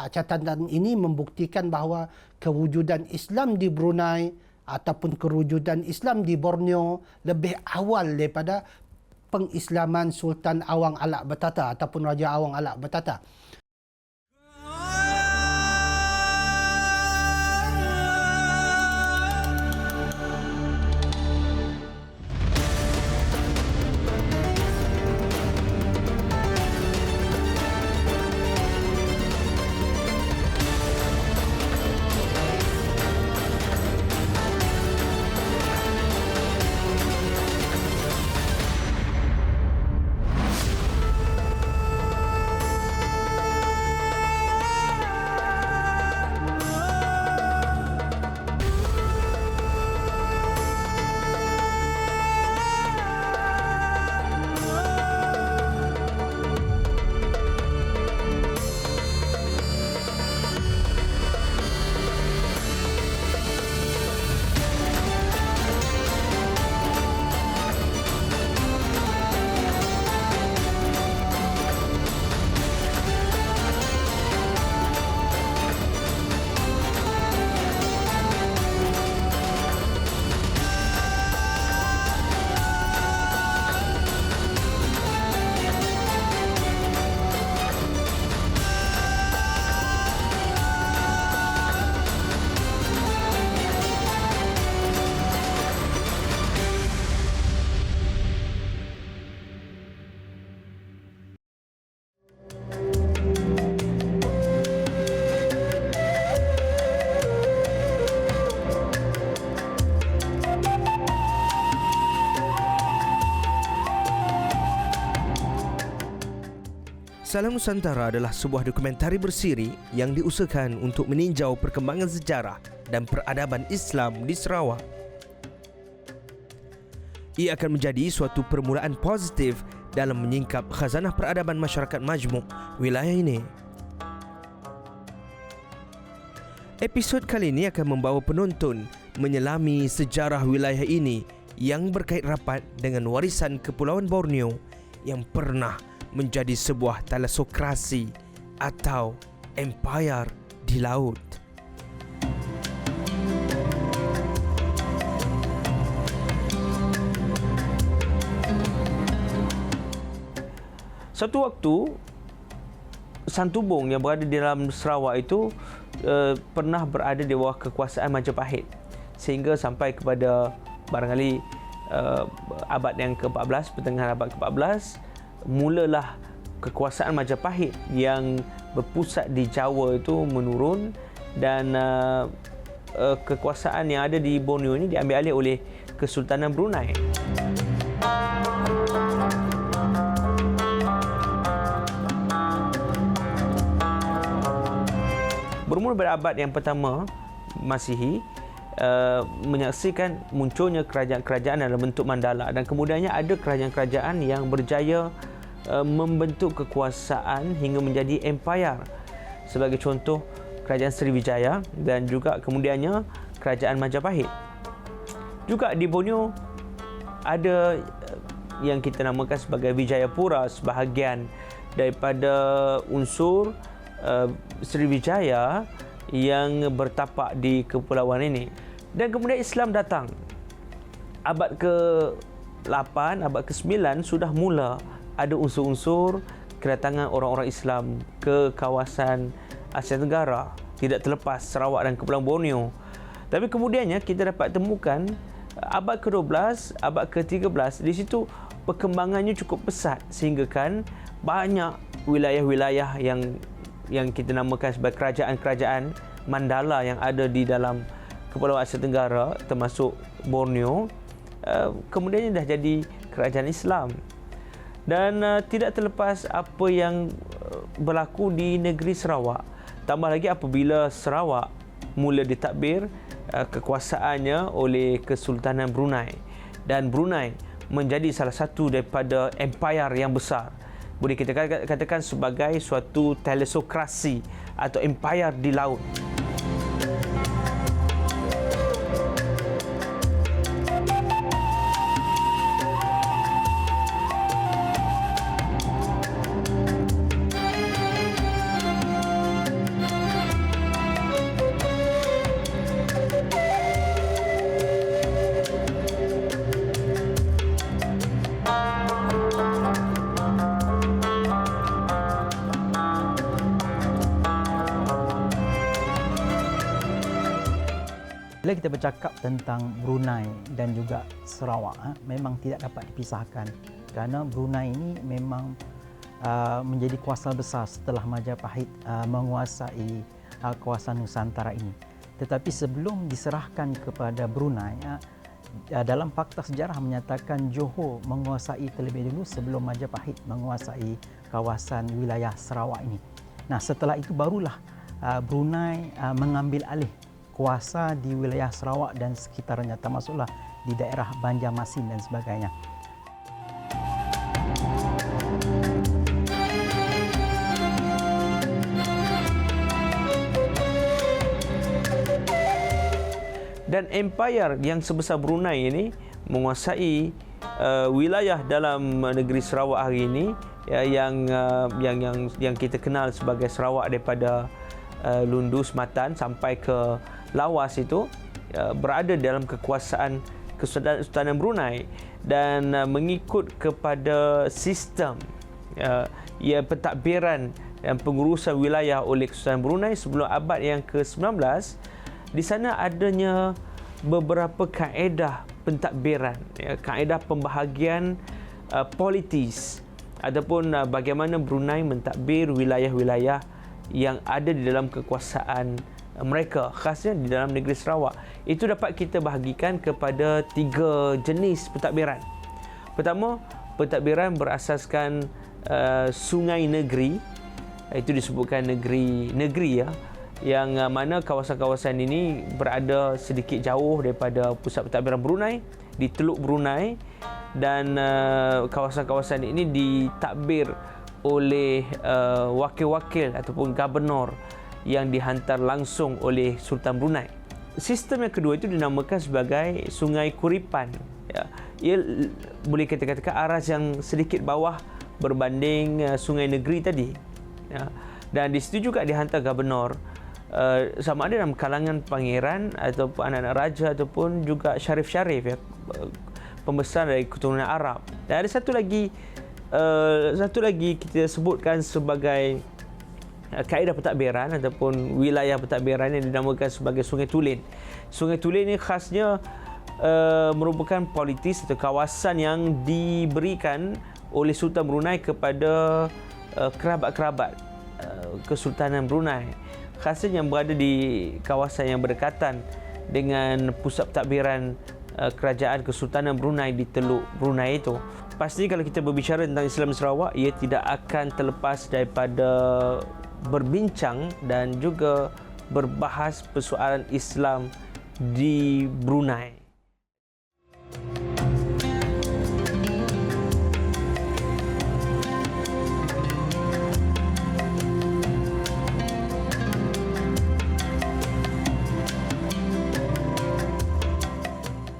Catatan ini membuktikan bahawa kewujudan Islam di Brunei ataupun kewujudan Islam di Borneo lebih awal daripada pengislaman Sultan Awang Alak Bertata ataupun Raja Awang Alak Bertata. Salam Nusantara adalah sebuah dokumentari bersiri yang diusahakan untuk meninjau perkembangan sejarah dan peradaban Islam di Sarawak. Ia akan menjadi suatu permulaan positif dalam menyingkap khazanah peradaban masyarakat majmuk wilayah ini. Episod kali ini akan membawa penonton menyelami sejarah wilayah ini yang berkait rapat dengan warisan Kepulauan Borneo yang pernah menjadi sebuah thalassokrasi atau empire di laut. Satu waktu Santubong yang berada di dalam Sarawak itu pernah berada di bawah kekuasaan Majapahit sehingga sampai kepada barangkali abad yang ke-14, pertengahan abad ke-14, mulalah kekuasaan Majapahit yang berpusat di Jawa itu menurun dan kekuasaan yang ada di Borneo ini diambil alih oleh Kesultanan Brunei. Bermula pada abad yang pertama Masihi, menyaksikan munculnya kerajaan-kerajaan dalam bentuk mandala dan kemudiannya ada kerajaan-kerajaan yang berjaya membentuk kekuasaan hingga menjadi empire. Sebagai contoh, kerajaan Sriwijaya dan juga kemudiannya kerajaan Majapahit. Juga di Borneo ada yang kita namakan sebagai Wijayapura, sebahagian daripada unsur Sriwijaya yang bertapak di kepulauan ini. Dan kemudian Islam datang. Abad ke-8, abad ke-9 sudah mula ada unsur-unsur kedatangan orang-orang Islam ke kawasan Asia Tenggara, tidak terlepas Sarawak dan Kepulauan Borneo. Tapi kemudiannya kita dapat temukan abad ke-12, abad ke-13, di situ perkembangannya cukup pesat sehingga kan banyak wilayah-wilayah yang kita namakan sebagai kerajaan-kerajaan mandala yang ada di dalam Kepulauan Asia Tenggara termasuk Borneo kemudiannya dah jadi kerajaan Islam. Dan tidak terlepas apa yang berlaku di negeri Sarawak. Tambah lagi apabila Sarawak mula ditadbir kekuasaannya oleh Kesultanan Brunei. Dan Brunei menjadi salah satu daripada empire yang besar. Boleh kita katakan sebagai suatu thalassokrasi atau empire di laut. Bila kita bercakap tentang Brunei dan juga Sarawak, memang tidak dapat dipisahkan kerana Brunei ini memang menjadi kuasa besar setelah Majapahit menguasai kawasan Nusantara ini. Tetapi sebelum diserahkan kepada Brunei, dalam fakta sejarah menyatakan Johor menguasai terlebih dulu sebelum Majapahit menguasai kawasan wilayah Sarawak ini. Nah, setelah itu barulah Brunei mengambil alih kuasa di wilayah Sarawak dan sekitarnya, termasuklah di daerah Banjarmasin dan sebagainya. Dan empire yang sebesar Brunei ini menguasai wilayah dalam negeri Sarawak hari ini, yang kita kenal sebagai Sarawak daripada Lundu Sematan sampai ke Lawas itu, berada dalam kekuasaan Kesultanan Brunei dan mengikut kepada sistem pentadbiran dan pengurusan wilayah oleh Kesultanan Brunei sebelum abad yang ke-19. Di sana adanya beberapa kaedah pentadbiran, kaedah pembahagian politis ataupun bagaimana Brunei mentadbir wilayah-wilayah yang ada di dalam kekuasaan mereka, khasnya di dalam negeri Sarawak. Itu dapat kita bahagikan kepada 3 jenis pentadbiran. Pertama, pentadbiran berasaskan sungai negeri. Itu disebutkan negeri yang mana kawasan-kawasan ini berada sedikit jauh daripada pusat pentadbiran Brunei, di Teluk Brunei, dan kawasan-kawasan ini ditadbir oleh wakil-wakil ataupun gubernur yang dihantar langsung oleh Sultan Brunei. Sistem yang kedua itu dinamakan sebagai Sungai Kuripan. Ia boleh kita katakan aras yang sedikit bawah berbanding Sungai Negeri tadi. Dan di situ juga dihantar gubernur, sama ada dalam kalangan pangeran ataupun anak-anak raja ataupun juga syarif-syarif, pembesar dari keturunan Arab. Dan ada satu lagi kita sebutkan sebagai kaedah pentadbiran ataupun wilayah pentadbiran yang dinamakan sebagai Sungai Tulin. Sungai Tulin ini khasnya merupakan politis atau kawasan yang diberikan oleh Sultan Brunei kepada kerabat-kerabat Kesultanan Brunei, khasnya yang berada di kawasan yang berdekatan dengan pusat pentadbiran kerajaan Kesultanan Brunei di Teluk Brunei itu. Pastinya kalau kita berbicara tentang Islam Sarawak, ia tidak akan terlepas daripada berbincang dan juga berbahas persoalan Islam di Brunei.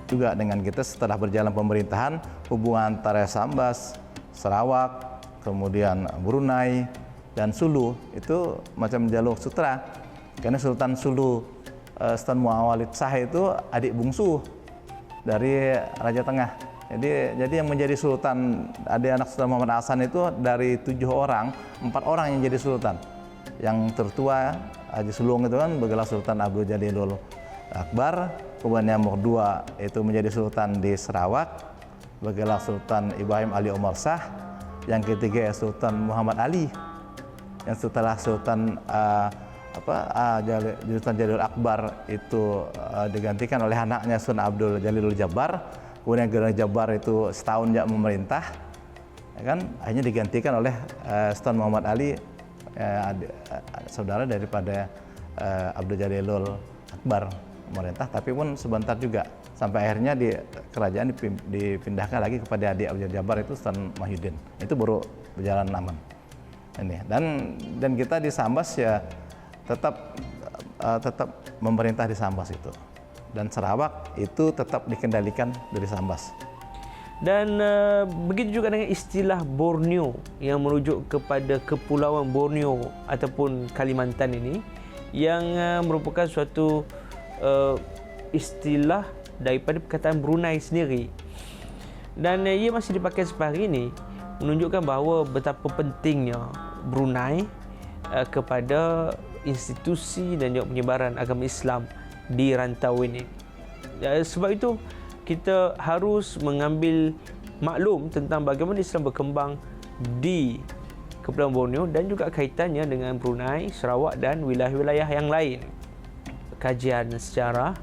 Juga dengan kita setelah berjalan pemerintahan, hubungan antara Sambas, Sarawak, kemudian Brunei dan Sulu itu macam jalur sutra. Karena Sultan Sulu, Sultan Muawalid Shah itu adik bungsu dari Raja Tengah. Jadi yang menjadi sultan, adik anak Sultan Muhammad Hasan itu dari 7 orang, 4 orang yang jadi sultan. Yang tertua Haji Sulung itu kan bergelar Sultan Abdul Jalilul Akbar. Kemudian yang kedua itu menjadi sultan di Sarawak, bergelar Sultan Ibrahim Ali Omar Shah. Yang ketiga Sultan Muhammad Ali, yang setelah Sultan Sultan Jalilul Akbar itu digantikan oleh anaknya Sultan Abdul Jalilul Jabbar. Kemudian Jalilul Jabbar itu setahun jak memerintah, ya kan, akhirnya digantikan oleh Sultan Muhammad Ali, saudara daripada Abdul Jalilul Akbar memerintah, tapi pun sebentar juga sampai akhirnya di kerajaan dipindahkan lagi kepada adik Abdul Jabbar itu Sultan Mahyudin. Itu baru berjalan aman. Ini dan kita di Sambas ya tetap memerintah di Sambas itu, dan Sarawak itu tetap dikendalikan dari Sambas. Dan begitu juga dengan istilah Borneo yang merujuk kepada Kepulauan Borneo ataupun Kalimantan ini, yang merupakan suatu istilah daripada perkataan Brunei sendiri, dan ia masih dipakai sampai hari ini, menunjukkan bahawa betapa pentingnya Brunei kepada institusi dan juga penyebaran agama Islam di rantau ini. Sebab itu kita harus mengambil maklum tentang bagaimana Islam berkembang di Kepulauan Borneo dan juga kaitannya dengan Brunei, Sarawak dan wilayah-wilayah yang lain. Kajian sejarah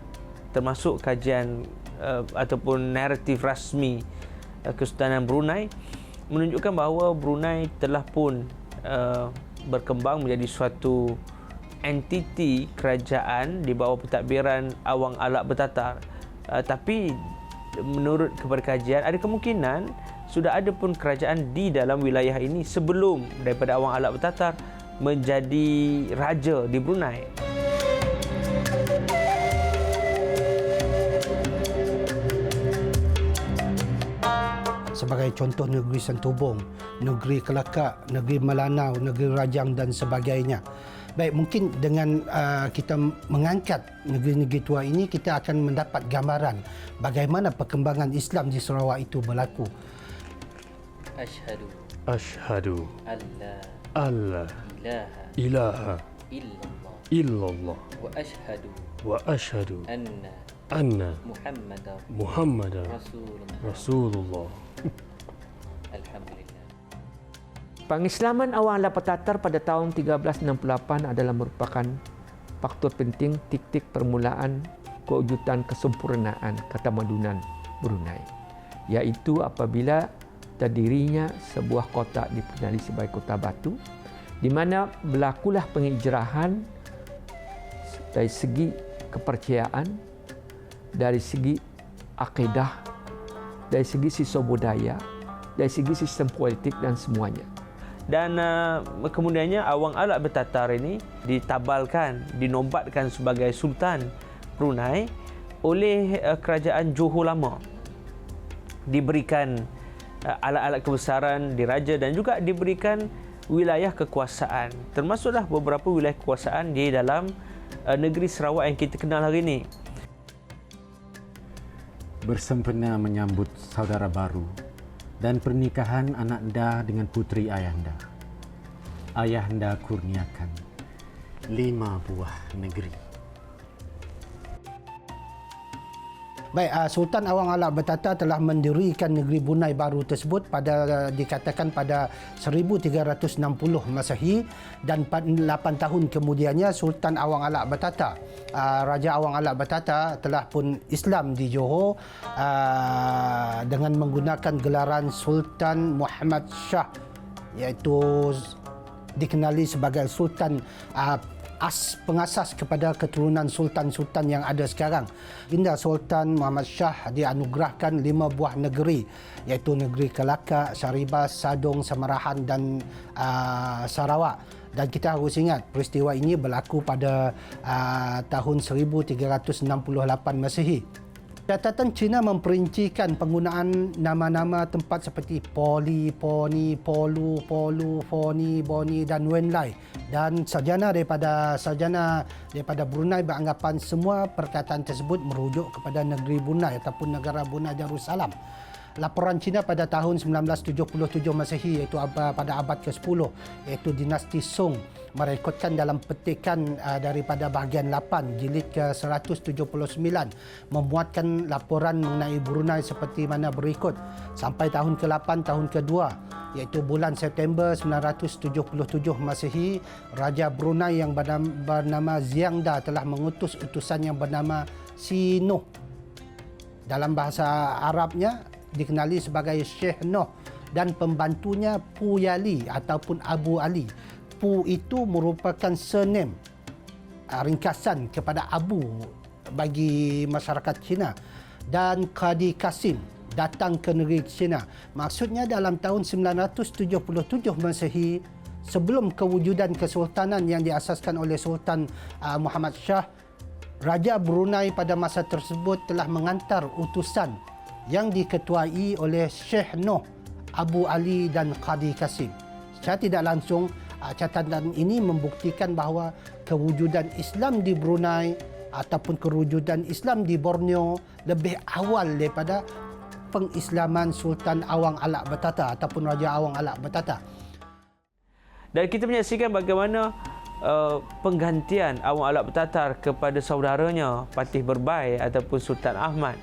termasuk kajian ataupun naratif rasmi Kesultanan Brunei menunjukkan bahawa Brunei telah pun berkembang menjadi suatu entiti kerajaan di bawah pentadbiran Awang Alak Betatar. Tapi menurut kepada kajian, ada kemungkinan sudah ada pun kerajaan di dalam wilayah ini sebelum daripada Awang Alak Betatar menjadi raja di Brunei. Sebagai contoh negeri Sentubong, negeri Kelakar, negeri Melanau, negeri Rajang dan sebagainya. Baik, mungkin dengan kita mengangkat negeri-negeri tua ini, kita akan mendapat gambaran bagaimana perkembangan Islam di Sarawak itu berlaku. Ashhadu alla ilaha illallah wa ashhadu anna Muhammadar Rasulullah. Alhamdulillah. Pengislaman Awang Alak Betatar pada tahun 1368 adalah merupakan faktor penting titik permulaan kewujudan kesempurnaan ketamadunan Brunei, iaitu apabila terdirinya sebuah kota dikenali sebagai Kota Batu, di mana berlakulah penghijrahan dari segi kepercayaan, dari segi akidah, dari segi sistem budaya, dari segi sistem politik dan semuanya. Dan kemudiannya Awang Alak Betatar ini ditabalkan, dinobatkan sebagai Sultan Brunei oleh kerajaan Johor Lama. Diberikan alat-alat kebesaran diraja dan juga diberikan wilayah kekuasaan. Termasuklah beberapa wilayah kekuasaan di dalam negeri Sarawak yang kita kenal hari ini. Bersempena menyambut saudara baru dan pernikahan anak anda dengan putri ayahanda. Ayahanda kurniakan 5 buah negeri. Baik, Sultan Awang Alak Betatar telah mendirikan negeri Brunei baru tersebut dikatakan pada 1360 Masehi, dan 8 tahun kemudiannya Sultan Awang Alak Betatar, Raja Awang Alak Betatar telah pun Islam di Johor dengan menggunakan gelaran Sultan Muhammad Shah, iaitu dikenali sebagai Sultan pengasas kepada keturunan sultan-sultan yang ada sekarang. Baginda Sultan Muhammad Shah dianugerahkan 5 buah negeri, iaitu negeri Kelakar, Saribas, Sadong, Samarahan dan Sarawak. Dan kita harus ingat peristiwa ini berlaku pada tahun 1368 Masehi. Catatan Cina memperincikan penggunaan nama-nama tempat seperti Poli, Poni, Polu, Polu, Foni, Boni dan Wenlai. Dan sarjana daripada Brunei beranggapan semua perkataan tersebut merujuk kepada negeri Brunei ataupun negara Brunei Darussalam. Laporan Cina pada tahun 1977 Masehi, iaitu pada abad ke-10, iaitu dinasti Song, merekodkan dalam petikan daripada bahagian 8 jilid ke-179 memuatkan laporan mengenai Brunei seperti mana berikut. Sampai tahun ke-8 tahun ke-2, iaitu bulan September 977 Masehi, Raja Brunei yang bernama Xiangda telah mengutus utusan yang bernama Sinoh. Dalam bahasa Arabnya dikenali sebagai Syekh Noh, dan pembantunya Pu Yali ataupun Abu Ali. Pu itu merupakan surname, ringkasan kepada Abu bagi masyarakat Cina, dan Qadi Kasim datang ke negeri Cina. Maksudnya dalam tahun 977 Masehi, sebelum kewujudan kesultanan yang diasaskan oleh Sultan Muhammad Shah, Raja Brunei pada masa tersebut telah mengantar utusan yang diketuai oleh Syekh Noh, Abu Ali dan Qadi Kasim. Secara tidak langsung, catatan ini membuktikan bahawa kewujudan Islam di Brunei ataupun kewujudan Islam di Borneo lebih awal daripada pengislaman Sultan Awang Alak Betatar ataupun Raja Awang Alak Betatar. Dan kita menyaksikan bagaimana penggantian Awang Alap Bertatar kepada saudaranya Patih Berbai ataupun Sultan Ahmad.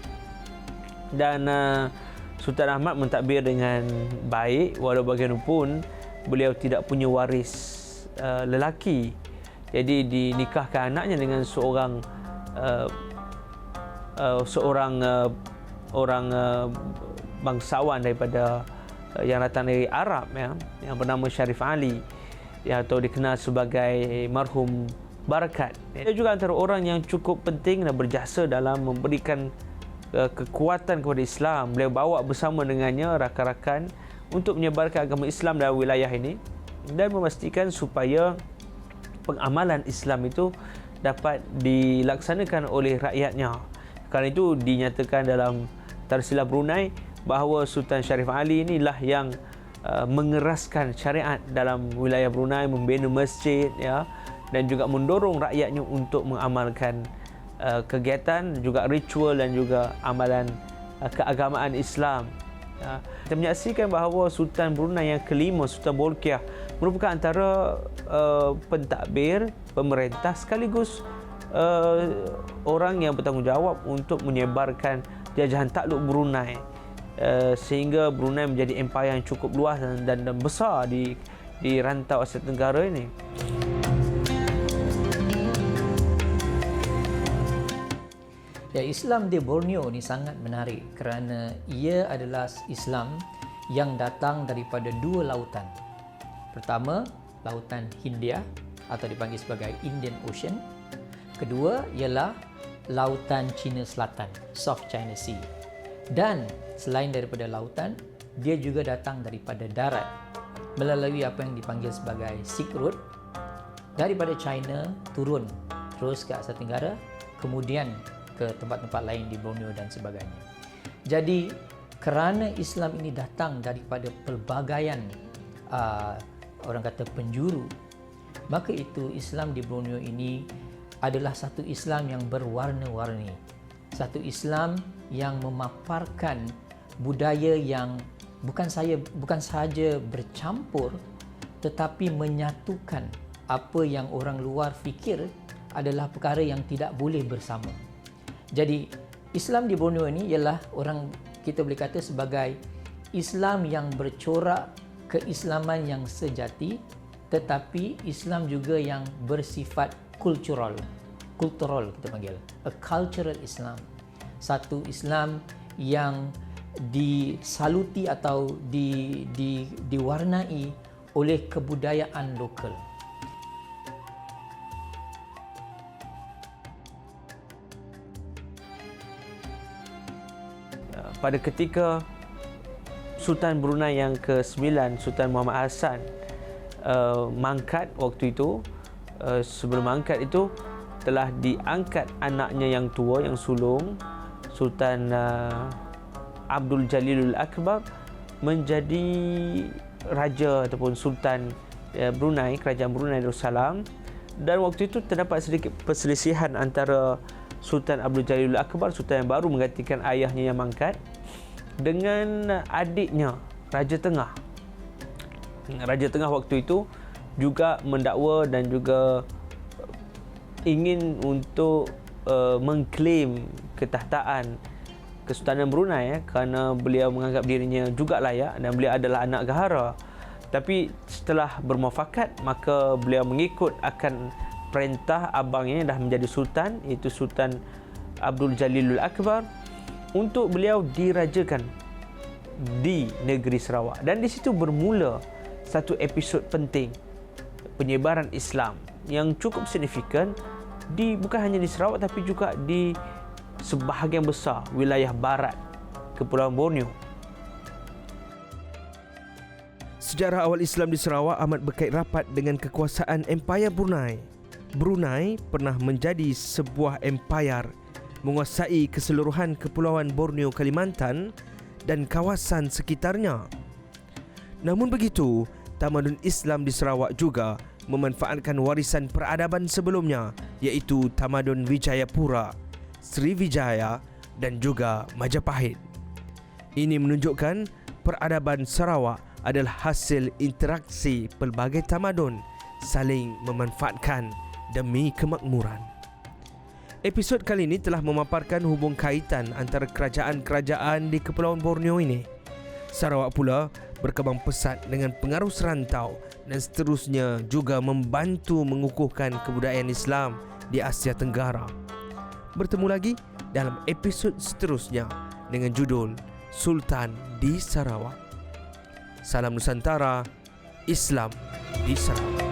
Dan Sultan Ahmad mentadbir dengan baik, walau bagaimanapun beliau tidak punya waris lelaki. Jadi dinikahkan anaknya dengan seorang bangsawan daripada yang datang dari Arab, ya, yang bernama Syarif Ali, ya, atau dikenal sebagai marhum Barakat. Dia juga antara orang yang cukup penting dan berjasa dalam memberikan kekuatan kepada Islam. Beliau bawa bersama dengannya rakan-rakan untuk menyebarkan agama Islam dalam wilayah ini dan memastikan supaya pengamalan Islam itu dapat dilaksanakan oleh rakyatnya. Kerana itu dinyatakan dalam Tarsilah Brunei bahawa Sultan Syarif Ali inilah yang mengeraskan syariat dalam wilayah Brunei, membina masjid, ya, dan juga mendorong rakyatnya untuk mengamalkan kegiatan, juga ritual dan juga amalan keagamaan Islam. Ya. Kita menyaksikan bahawa Sultan Brunei yang kelima, Sultan Bolkiah, merupakan antara pentadbir pemerintah sekaligus orang yang bertanggungjawab untuk menyebarkan jajahan takluk Brunei, sehingga Brunei menjadi empayar yang cukup luas dan besar di rantau Asia Tenggara ini. Ya, Islam di Borneo ni sangat menarik kerana ia adalah Islam yang datang daripada dua lautan. Pertama, lautan Hindia atau dipanggil sebagai Indian Ocean. Kedua ialah lautan China Selatan, South China Sea. Dan selain daripada lautan, dia juga datang daripada darat melalui apa yang dipanggil sebagai Silk Road, daripada China turun terus ke Asia Tenggara, kemudian ke tempat-tempat lain di Borneo dan sebagainya. Jadi kerana Islam ini datang daripada pelbagaian orang kata penjuru, maka itu Islam di Borneo ini adalah satu Islam yang berwarna-warni, satu Islam yang memaparkan budaya yang bukan sahaja bercampur, tetapi menyatukan apa yang orang luar fikir adalah perkara yang tidak boleh bersama. Jadi Islam di Borneo ini ialah kita boleh kata sebagai Islam yang bercorak keislaman yang sejati, tetapi Islam juga yang bersifat kultural kita panggil, a cultural Islam, satu Islam yang disaluti atau diwarnai oleh kebudayaan lokal. Pada ketika Sultan Brunei yang ke-9, Sultan Muhammad Hassan mangkat waktu itu, sebelum mangkat itu telah diangkat anaknya yang tua, yang sulung, Sultan Abdul Jalilul Akbar, menjadi raja ataupun Sultan Brunei, Kerajaan Brunei Darussalam. Dan waktu itu terdapat sedikit perselisihan antara Sultan Abdul Jalilul Akbar, Sultan yang baru menggantikan ayahnya yang mangkat, dengan adiknya Raja Tengah. Raja Tengah waktu itu juga mendakwa dan juga ingin untuk mengklaim ketahtaan Kesultanan Brunei, kerana beliau menganggap dirinya juga layak dan beliau adalah anak gahara. Tapi setelah bermuafakat, maka beliau mengikut akan perintah abangnya dah menjadi sultan, iaitu Sultan Abdul Jalilul Akbar, untuk beliau dirajakan di negeri Sarawak. Dan di situ bermula satu episod penting penyebaran Islam yang cukup signifikan bukan hanya di Sarawak tapi juga di sebahagian besar wilayah barat Kepulauan Borneo. Sejarah awal Islam di Sarawak amat berkait rapat dengan kekuasaan Empayar Brunei. Brunei pernah menjadi sebuah empayar menguasai keseluruhan Kepulauan Borneo, Kalimantan dan kawasan sekitarnya. Namun begitu, tamadun Islam di Sarawak juga memanfaatkan warisan peradaban sebelumnya, iaitu tamadun Wijayapura, Sriwijaya dan juga Majapahit. Ini menunjukkan peradaban Sarawak adalah hasil interaksi pelbagai tamadun saling memanfaatkan demi kemakmuran. Episod kali ini telah memaparkan hubung kaitan antara kerajaan-kerajaan di Kepulauan Borneo ini. Sarawak pula berkembang pesat dengan pengaruh serantau dan seterusnya juga membantu mengukuhkan kebudayaan Islam di Asia Tenggara. Bertemu lagi dalam episod seterusnya dengan judul Sultan di Sarawak. Salam Nusantara, Islam di Sarawak.